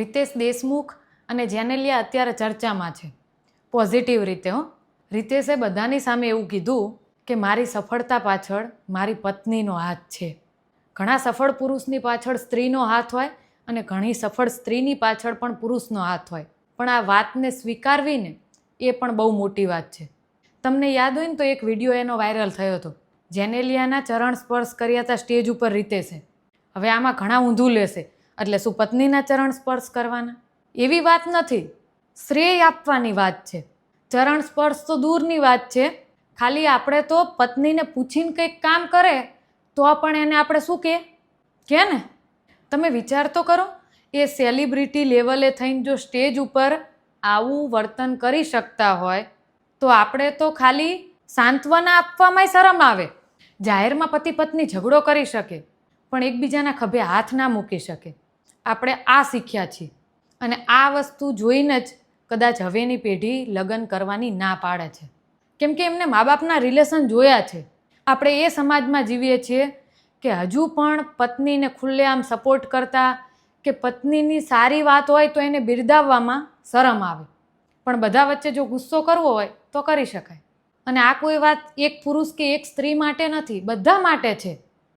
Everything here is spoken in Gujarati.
રિતેશ દેશમુખ અને જેનેલિયા અત્યારે ચર્ચામાં છે, પોઝિટિવ રીતે. રિતેશે બધાની સામે એવું કીધું કે મારી સફળતા પાછળ મારી પત્નીનો હાથ છે. ઘણા સફળ પુરુષની પાછળ સ્ત્રીનો હાથ હોય અને ઘણી સફળ સ્ત્રીની પાછળ પણ પુરુષનો હાથ હોય, પણ આ વાતને સ્વીકારવીને એ પણ બહુ મોટી વાત છે. તમને યાદ હોય ને તો એક વિડીયો એનો વાયરલ થયો હતો. જેનેલિયાના ચરણ સ્પર્શ કર્યા હતા સ્ટેજ ઉપર રિતેશે. હવે આમાં ઘણા ઊંધું લેશે, એટલે શું પત્નીના ચરણ સ્પર્શ કરવાના? એવી વાત નથી, શ્રેય આપવાની વાત છે. ચરણ સ્પર્શ તો દૂરની વાત છે, ખાલી આપણે તો પત્નીને પૂછીને કંઈક કામ કરે તો પણ એને આપણે શું કે ને? તમે વિચાર તો કરો, એ સેલિબ્રિટી લેવલે થઈને જો સ્ટેજ ઉપર આવું વર્તન કરી શકતા હોય તો આપણે તો ખાલી સાંત્વના આપવામાં શરમ આવે. જાહેરમાં પતિ પત્ની ઝઘડો કરી શકે પણ એકબીજાના ખભે હાથ ના મૂકી શકે. આપણે આ શીખ્યા છીએ અને આ વસ્તુ જોઈને જ કદાચ હવેની પેઢી લગ્ન કરવાની ના પાડે છે, કેમ કે એમને મા બાપના રિલેશન જોયા છે. આપણે એ સમાજમાં જીવીએ છીએ કે હજુ પણ પત્નીને ખુલ્લેઆમ સપોર્ટ કરતા કે પત્નીની સારી વાત હોય તો એને બિરદાવવામાં શરમ આવે, પણ બધા વચ્ચે જો ગુસ્સો કરવો હોય તો કરી શકાય. અને આ કોઈ વાત એક પુરુષ કે એક સ્ત્રી માટે નથી, બધા માટે છે.